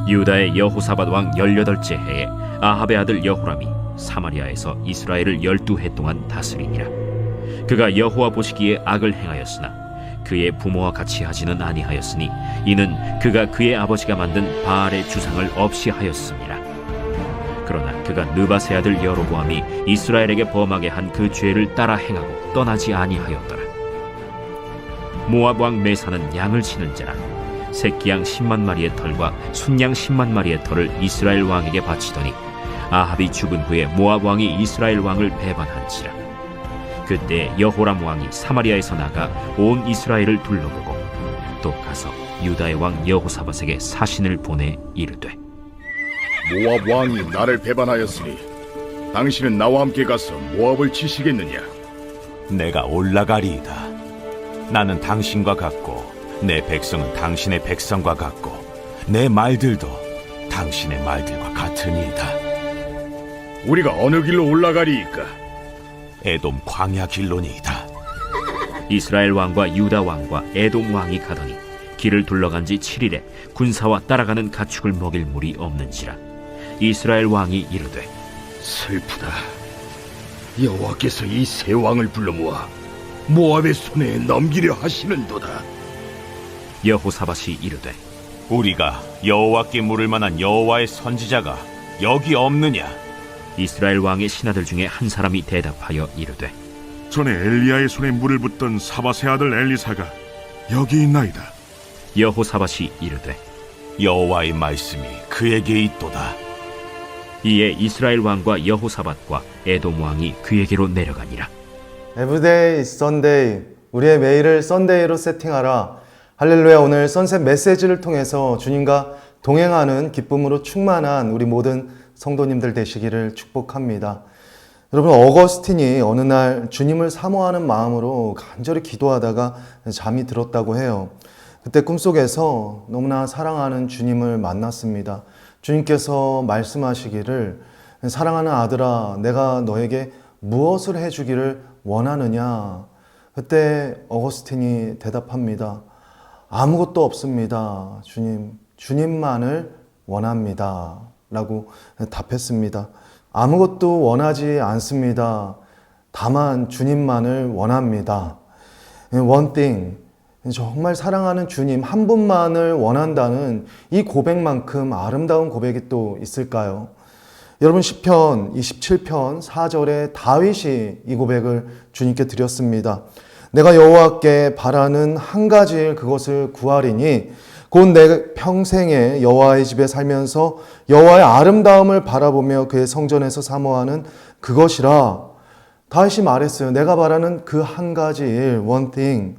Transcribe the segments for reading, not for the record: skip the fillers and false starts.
유다의 여호사밧 왕 18째 해에 아합의 아들 여호람이 사마리아에서 이스라엘을 12해 동안 다스리니라. 그가 여호와 보시기에 악을 행하였으나 그의 부모와 같이 하지는 아니하였으니 이는 그가 그의 아버지가 만든 바알의 주상을 없이 하였습니다. 그러나 그가 느밧의 아들 여로보암이 이스라엘에게 범하게 한 그 죄를 따라 행하고 떠나지 아니하였더라. 모압 왕 메사는 양을 치는 자라 새끼양 10만 마리의 털과 순양 10만 마리의 털을 이스라엘 왕에게 바치더니 아합이 죽은 후에 모압 왕이 이스라엘 왕을 배반한지라. 그때 여호람 왕이 사마리아에서 나가 온 이스라엘을 둘러보고 또 가서 유다의 왕 여호사밧에게 사신을 보내 이르되, 모압 왕이 나를 배반하였으니 당신은 나와 함께 가서 모압을 치시겠느냐? 내가 올라가리이다. 나는 당신과 같고 내 백성은 당신의 백성과 같고 내 말들도 당신의 말들과 같으니이다. 우리가 어느 길로 올라가리이까? 에돔 광야 길로니이다. 이스라엘 왕과 유다 왕과 에돔 왕이 가더니 길을 둘러간 지 7일에 군사와 따라가는 가축을 먹일 물이 없는지라. 이스라엘 왕이 이르되, 슬프다. 여호와께서 이 세 왕을 불러 모아 모압의 손에 넘기려 하시는도다. 여호사밧이 이르되, 우리가 여호와께 물을 만한 여호와의 선지자가 여기 없느냐? 이스라엘 왕의 신하들 중에 한 사람이 대답하여 이르되, 전에 엘리야의 손에 물을 붓던 사밧의 아들 엘리사가 여기 있나이다. 여호사밧이 이르되, 여호와의 말씀이 그에게 있도다. 이에 이스라엘 왕과 여호사밧과 에돔 왕이 그에게로 내려가니라. Everyday is Sunday. 우리의 매일을 썬데이로 세팅하라. 할렐루야. 오늘 선셋 메시지를 통해서 주님과 동행하는 기쁨으로 충만한 우리 모든 성도님들 되시기를 축복합니다. 여러분, 어거스틴이 어느 날 주님을 사모하는 마음으로 간절히 기도하다가 잠이 들었다고 해요. 그때 꿈속에서 너무나 사랑하는 주님을 만났습니다. 주님께서 말씀하시기를, 사랑하는 아들아, 내가 너에게 무엇을 해주기를 원하느냐? 그때 어거스틴이 대답합니다. 아무것도 없습니다. 주님만을 원합니다. 라고 답했습니다. 아무것도 원하지 않습니다. 다만 주님만을 원합니다. One thing. 정말 사랑하는 주님 한 분만을 원한다는 이 고백만큼 아름다운 고백이 또 있을까요? 여러분, 시편 27편 4절에 다윗이 이 고백을 주님께 드렸습니다. 내가 여호와께 바라는 한 가지 일, 그것을 구하리니 곧 내 평생에 여호와의 집에 살면서 여호와의 아름다움을 바라보며 그의 성전에서 사모하는 그것이라. 다윗이 말했어요. 내가 바라는 그 한 가지 일, one thing,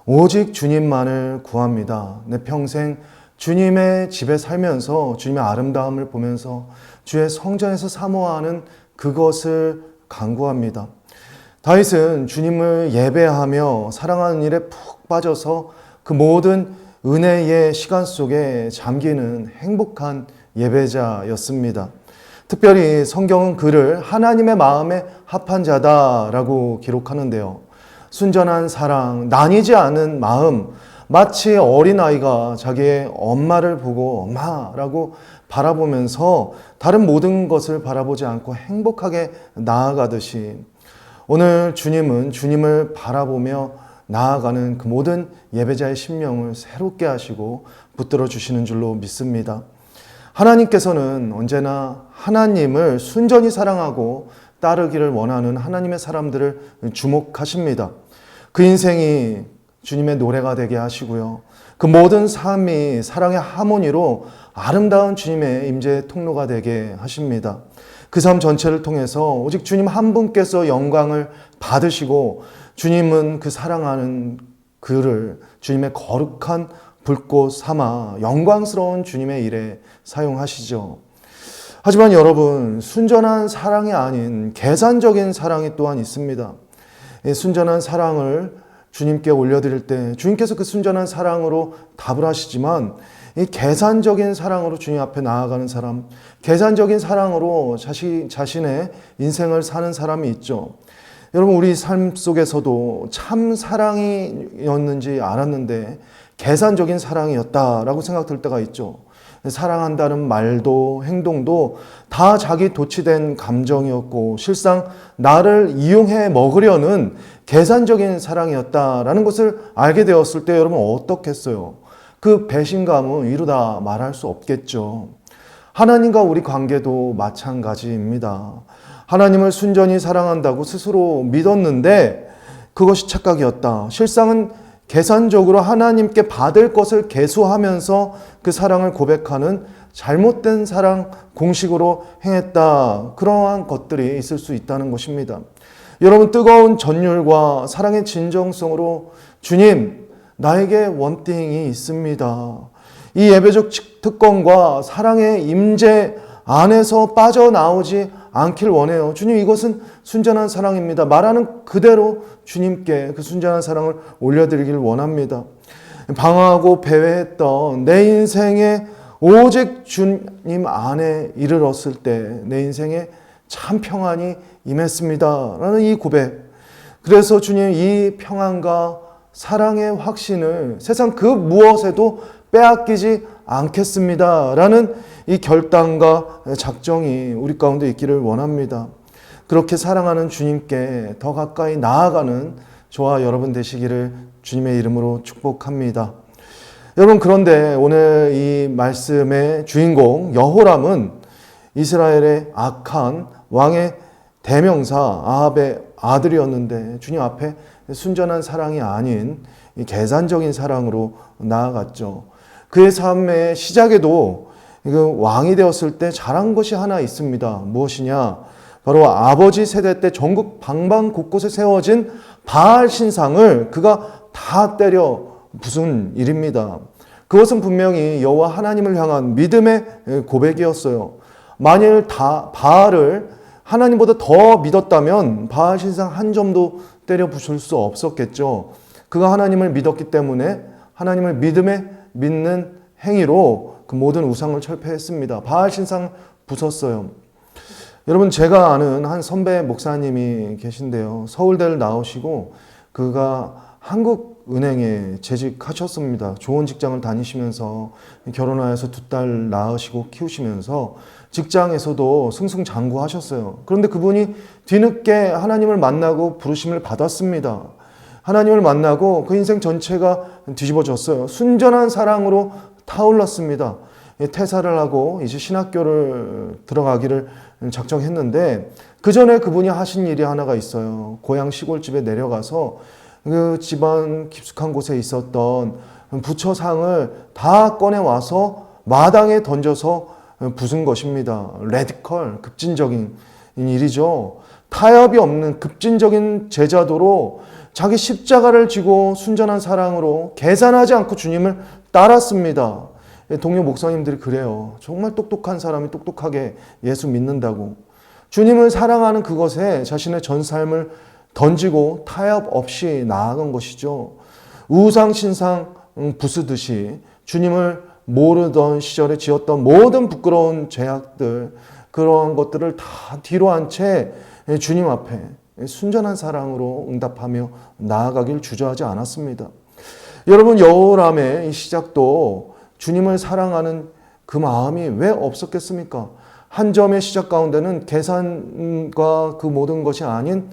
오직 주님만을 구합니다. 내 평생 주님의 집에 살면서 주님의 아름다움을 보면서 주의 성전에서 사모하는 그것을 간구합니다. 다윗은 주님을 예배하며 사랑하는 일에 푹 빠져서 그 모든 은혜의 시간 속에 잠기는 행복한 예배자였습니다. 특별히 성경은 그를 하나님의 마음에 합한 자다라고 기록하는데요. 순전한 사랑, 나뉘지 않은 마음, 마치 어린아이가 자기의 엄마를 보고 엄마라고 바라보면서 다른 모든 것을 바라보지 않고 행복하게 나아가듯이 오늘 주님은 주님을 바라보며 나아가는 그 모든 예배자의 심령을 새롭게 하시고 붙들어 주시는 줄로 믿습니다. 하나님께서는 언제나 하나님을 순전히 사랑하고 따르기를 원하는 하나님의 사람들을 주목하십니다. 그 인생이 주님의 노래가 되게 하시고요. 그 모든 삶이 사랑의 하모니로 아름다운 주님의 임재의 통로가 되게 하십니다. 그 삶 전체를 통해서 오직 주님 한 분께서 영광을 받으시고 주님은 그 사랑하는 그를 주님의 거룩한 불꽃 삼아 영광스러운 주님의 일에 사용하시죠. 하지만 여러분, 순전한 사랑이 아닌 계산적인 사랑이 또한 있습니다. 이 순전한 사랑을 주님께 올려드릴 때 주님께서 그 순전한 사랑으로 답을 하시지만 이 계산적인 사랑으로 주님 앞에 나아가는 사람, 계산적인 사랑으로 자신의 인생을 사는 사람이 있죠. 여러분, 우리 삶 속에서도 참 사랑이었는지 알았는데 계산적인 사랑이었다라고 생각될 때가 있죠. 사랑한다는 말도 행동도 다 자기 도취된 감정이었고 실상 나를 이용해 먹으려는 계산적인 사랑이었다라는 것을 알게 되었을 때 여러분 어떻겠어요? 그 배신감은 이루다 말할 수 없겠죠. 하나님과 우리 관계도 마찬가지입니다. 하나님을 순전히 사랑한다고 스스로 믿었는데 그것이 착각이었다. 실상은 계산적으로 하나님께 받을 것을 계수하면서 그 사랑을 고백하는 잘못된 사랑 공식으로 행했다. 그러한 것들이 있을 수 있다는 것입니다. 여러분 뜨거운 전율과 사랑의 진정성으로 주님 나에게 원띵이 있습니다. 이 예배적 특권과 사랑의 임재 안에서 빠져나오지 않길 원해요. 주님 이것은 순전한 사랑입니다. 말하는 그대로 주님께 그 순전한 사랑을 올려드리길 원합니다. 방황하고 배회했던 내 인생에 오직 주님 안에 이르렀을 때 내 인생에 참 평안이 임했습니다. 라는 이 고백. 그래서 주님 이 평안과 사랑의 확신을 세상 그 무엇에도 빼앗기지 않겠습니다. 라는 이 결단과 작정이 우리 가운데 있기를 원합니다. 그렇게 사랑하는 주님께 더 가까이 나아가는 저와 여러분 되시기를 주님의 이름으로 축복합니다. 여러분 그런데 오늘 이 말씀의 주인공 여호람은 이스라엘의 악한 왕의 대명사 아합의 아들이었는데 주님 앞에 순전한 사랑이 아닌 이 계산적인 사랑으로 나아갔죠. 그의 삶의 시작에도 왕이 되었을 때 잘한 것이 하나 있습니다. 무엇이냐? 바로 아버지 세대 때 전국 방방 곳곳에 세워진 바알 신상을 그가 다 때려 부순 일입니다. 그것은 분명히 여호와 하나님을 향한 믿음의 고백이었어요. 만일 바알을 하나님보다 더 믿었다면 바알 신상 한 점도 때려 부술 수 없었겠죠. 그가 하나님을 믿었기 때문에 하나님을 믿는 행위로 그 모든 우상을 철폐했습니다. 바알 신상 부쉈어요. 여러분 제가 아는 한 선배 목사님이 계신데요. 서울대를 나오시고 그가 한국은행에 재직하셨습니다. 좋은 직장을 다니시면서 결혼하여서 2딸 낳으시고 키우시면서 직장에서도 승승장구하셨어요. 그런데 그분이 뒤늦게 하나님을 만나고 부르심을 받았습니다. 하나님을 만나고 그 인생 전체가 뒤집어졌어요. 순전한 사랑으로 타올랐습니다. 퇴사를 하고 이제 신학교를 들어가기를 작정했는데 그 전에 그분이 하신 일이 하나가 있어요. 고향 시골집에 내려가서 그 집안 깊숙한 곳에 있었던 부처상을 다 꺼내와서 마당에 던져서 부순 것입니다. 레디컬, 급진적인 일이죠. 타협이 없는 급진적인 제자도로 자기 십자가를 지고 순전한 사랑으로 계산하지 않고 주님을 따랐습니다. 동료 목사님들이 그래요. 정말 똑똑한 사람이 똑똑하게 예수 믿는다고. 주님을 사랑하는 그것에 자신의 전 삶을 던지고 타협 없이 나아간 것이죠. 우상신상 부수듯이 주님을 모르던 시절에 지었던 모든 부끄러운 죄악들, 그러한 것들을 다 뒤로 한 채 주님 앞에 순전한 사랑으로 응답하며 나아가길 주저하지 않았습니다. 여러분 여호람의 이 시작도 주님을 사랑하는 그 마음이 왜 없었겠습니까? 한 점의 시작 가운데는 계산과 그 모든 것이 아닌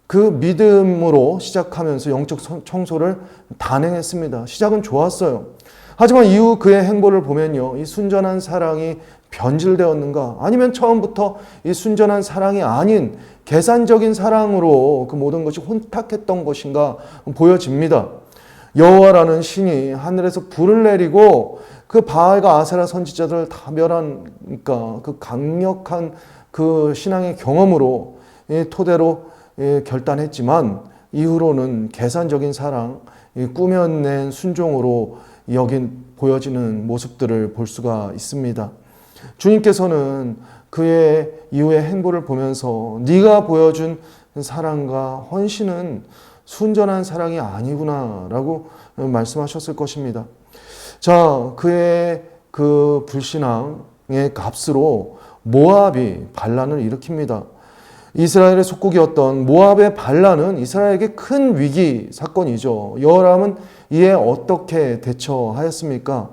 그 믿음으로 시작하면서 영적 청소를 단행했습니다. 시작은 좋았어요. 하지만 이후 그의 행보를 보면요, 이 순전한 사랑이 변질되었는가? 아니면 처음부터 이 순전한 사랑이 아닌 계산적인 사랑으로 그 모든 것이 혼탁했던 것인가 보여집니다. 여호와라는 신이 하늘에서 불을 내리고 그 바알과 아세라 선지자들을 다 멸하니까 그 강력한 그 신앙의 경험으로 토대로 결단했지만 이후로는 계산적인 사랑, 꾸며낸 순종으로 보여지는 모습들을 볼 수가 있습니다. 주님께서는 그의 이후의 행보를 보면서 네가 보여준 사랑과 헌신은 순전한 사랑이 아니구나 라고 말씀하셨을 것입니다. 자, 그의 그 불신앙의 값으로 모압이 반란을 일으킵니다. 이스라엘의 속국이었던 모압의 반란은 이스라엘에게 큰 위기 사건이죠. 여호람은 이에 어떻게 대처하였습니까?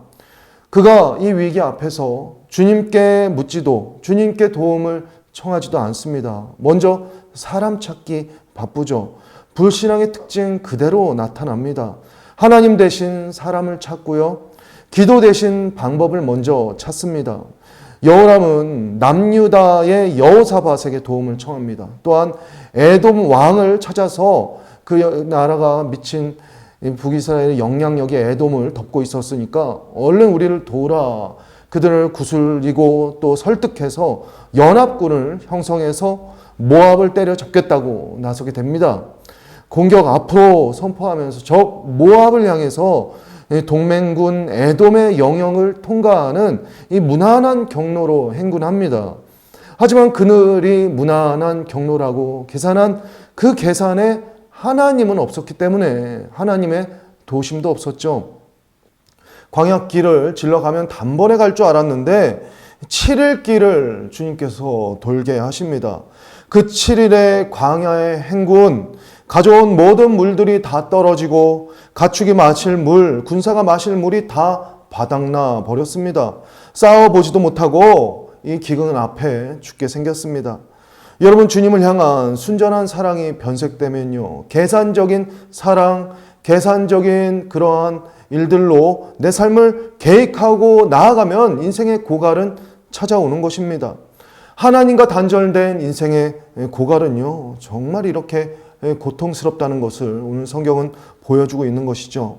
그가 이 위기 앞에서 주님께 묻지도 주님께 도움을 청하지도 않습니다. 먼저 사람 찾기 바쁘죠. 불신앙의 특징 그대로 나타납니다. 하나님 대신 사람을 찾고요. 기도 대신 방법을 먼저 찾습니다. 여호람은 남유다의 여호사밧에게 도움을 청합니다. 또한 에돔 왕을 찾아서 그 나라가 미친 북이스라엘의 영향력이 에돔을 덮고 있었으니까 얼른 우리를 도우라. 그들을 구슬리고 또 설득해서 연합군을 형성해서 모압을 때려잡겠다고 나서게 됩니다. 공격 앞으로 선포하면서 적 모압을 향해서 동맹군 에돔의 영역을 통과하는 이 무난한 경로로 행군합니다. 하지만 그들이 무난한 경로라고 계산한 그 계산에 하나님은 없었기 때문에 하나님의 도심도 없었죠. 광야길을 질러가면 단번에 갈 줄 알았는데 7일 길을 주님께서 돌게 하십니다. 그 7일의 광야의 행군, 가져온 모든 물들이 다 떨어지고 가축이 마실 물, 군사가 마실 물이 다 바닥나 버렸습니다. 싸워보지도 못하고 이 기근 앞에 죽게 생겼습니다. 여러분, 주님을 향한 순전한 사랑이 변색되면요, 계산적인 사랑, 계산적인 그러한 일들로 내 삶을 계획하고 나아가면 인생의 고갈은 찾아오는 것입니다. 하나님과 단절된 인생의 고갈은요, 정말 이렇게 고통스럽다는 것을 오늘 성경은 보여주고 있는 것이죠.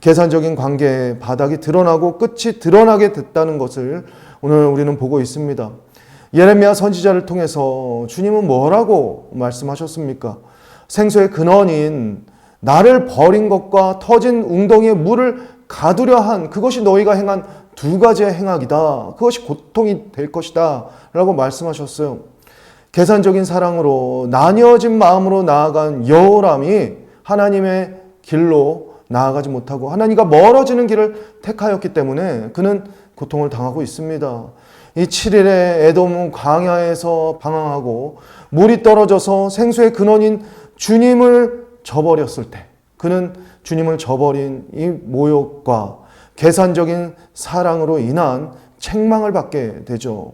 계산적인 관계의 바닥이 드러나고 끝이 드러나게 됐다는 것을 오늘 우리는 보고 있습니다. 예레미야 선지자를 통해서 주님은 뭐라고 말씀하셨습니까? 생수의 근원인 나를 버린 것과 터진 웅덩이에 물을 가두려 한 그것이 너희가 행한 두 가지의 행악이다. 그것이 고통이 될 것이다 라고 말씀하셨어요. 계산적인 사랑으로 나뉘어진 마음으로 나아간 여호람이 하나님의 길로 나아가지 못하고 하나님과 멀어지는 길을 택하였기 때문에 그는 고통을 당하고 있습니다. 이 7일에 에돔 광야에서 방황하고 물이 떨어져서 생수의 근원인 주님을 저버렸을 때 그는 주님을 저버린 이 모욕과 계산적인 사랑으로 인한 책망을 받게 되죠.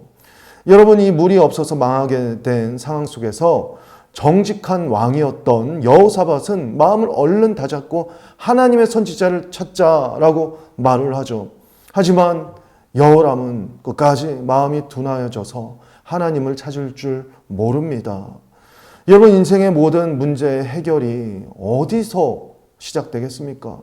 여러분, 이 물이 없어서 망하게 된 상황 속에서 정직한 왕이었던 여호사밧은 마음을 얼른 다잡고 하나님의 선지자를 찾자라고 말을 하죠. 하지만 여호람은 끝까지 마음이 둔하여져서 하나님을 찾을 줄 모릅니다. 여러분, 인생의 모든 문제의 해결이 어디서 시작되겠습니까?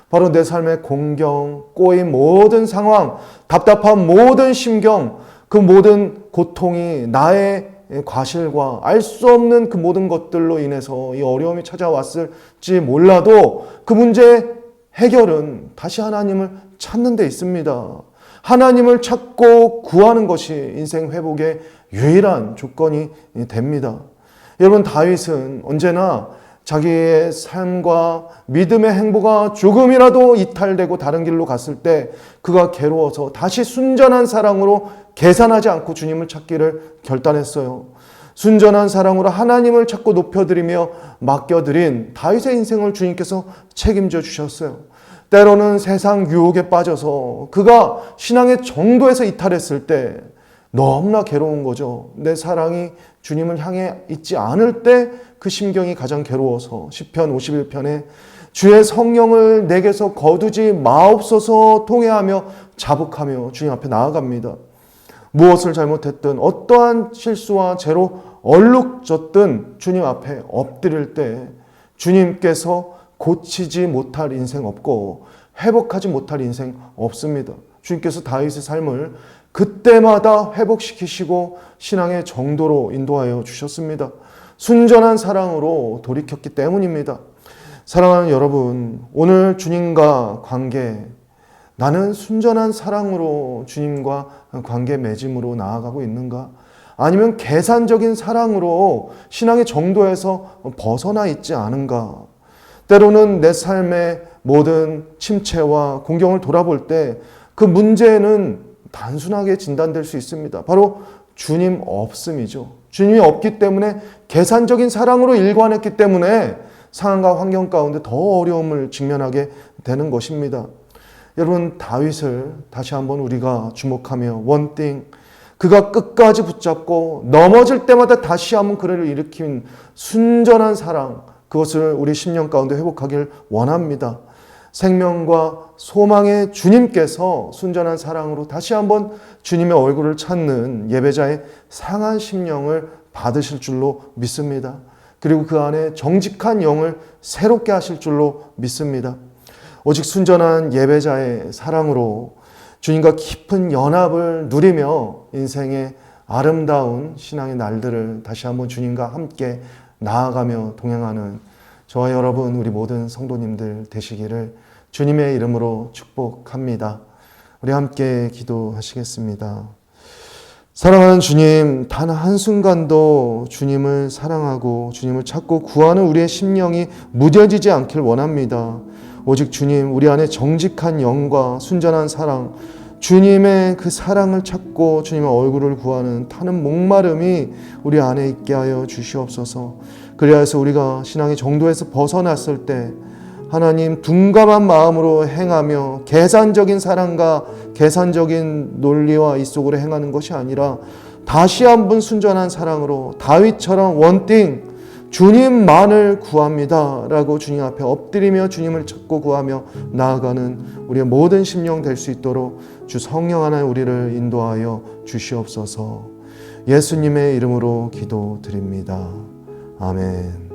바로 내 삶의 공경, 꼬인 모든 상황, 답답한 모든 심경, 그 모든 고통이 나의 과실과 알 수 없는 그 모든 것들로 인해서 이 어려움이 찾아왔을지 몰라도 그 문제의 해결은 다시 하나님을 찾는 데 있습니다. 하나님을 찾고 구하는 것이 인생 회복의 유일한 조건이 됩니다. 여러분, 다윗은 언제나 자기의 삶과 믿음의 행보가 조금이라도 이탈되고 다른 길로 갔을 때 그가 괴로워서 다시 순전한 사랑으로 계산하지 않고 주님을 찾기를 결단했어요. 순전한 사랑으로 하나님을 찾고 높여드리며 맡겨드린 다윗의 인생을 주님께서 책임져 주셨어요. 때로는 세상 유혹에 빠져서 그가 신앙의 정도에서 이탈했을 때 너무나 괴로운 거죠. 내 사랑이 주님을 향해 있지 않을 때 그 심경이 가장 괴로워서 시편 51편에 주의 성령을 내게서 거두지 마옵소서 통회하며 자복하며 주님 앞에 나아갑니다. 무엇을 잘못했든 어떠한 실수와 죄로 얼룩졌든 주님 앞에 엎드릴 때 주님께서 고치지 못할 인생 없고 회복하지 못할 인생 없습니다. 주님께서 다윗의 삶을 그때마다 회복시키시고 신앙의 정도로 인도하여 주셨습니다. 순전한 사랑으로 돌이켰기 때문입니다. 사랑하는 여러분, 오늘 주님과 관계, 나는 순전한 사랑으로 주님과 관계 맺음으로 나아가고 있는가? 아니면 계산적인 사랑으로 신앙의 정도에서 벗어나 있지 않은가? 때로는 내 삶의 모든 침체와 공경을 돌아볼 때 그 문제는 단순하게 진단될 수 있습니다. 바로 주님 없음이죠. 주님이 없기 때문에 계산적인 사랑으로 일관했기 때문에 상황과 환경 가운데 더 어려움을 직면하게 되는 것입니다. 여러분, 다윗을 다시 한번 우리가 주목하며 원띵, 그가 끝까지 붙잡고 넘어질 때마다 다시 한번 그를 일으킨 순전한 사랑, 그것을 우리 심령 가운데 회복하길 원합니다. 생명과 소망의 주님께서 순전한 사랑으로 다시 한번 주님의 얼굴을 찾는 예배자의 상한 심령을 받으실 줄로 믿습니다. 그리고 그 안에 정직한 영을 새롭게 하실 줄로 믿습니다. 오직 순전한 예배자의 사랑으로 주님과 깊은 연합을 누리며 인생의 아름다운 신앙의 날들을 다시 한번 주님과 함께 나아가며 동행하는 저와 여러분, 우리 모든 성도님들 되시기를 주님의 이름으로 축복합니다. 우리 함께 기도하시겠습니다. 사랑하는 주님, 단 한순간도 주님을 사랑하고 주님을 찾고 구하는 우리의 심령이 무뎌지지 않길 원합니다. 오직 주님, 우리 안에 정직한 영과 순전한 사랑, 주님의 그 사랑을 찾고 주님의 얼굴을 구하는 타는 목마름이 우리 안에 있게 하여 주시옵소서. 그리하여서 우리가 신앙의 정도에서 벗어났을 때 하나님, 둔감한 마음으로 행하며 계산적인 사랑과 계산적인 논리와 이 속으로 행하는 것이 아니라 다시 한번 순전한 사랑으로 다윗처럼 원띵 주님만을 구합니다 라고 주님 앞에 엎드리며 주님을 찾고 구하며 나아가는 우리의 모든 심령 될 수 있도록 주 성령 하나님 우리를 인도하여 주시옵소서. 예수님의 이름으로 기도드립니다. 아멘.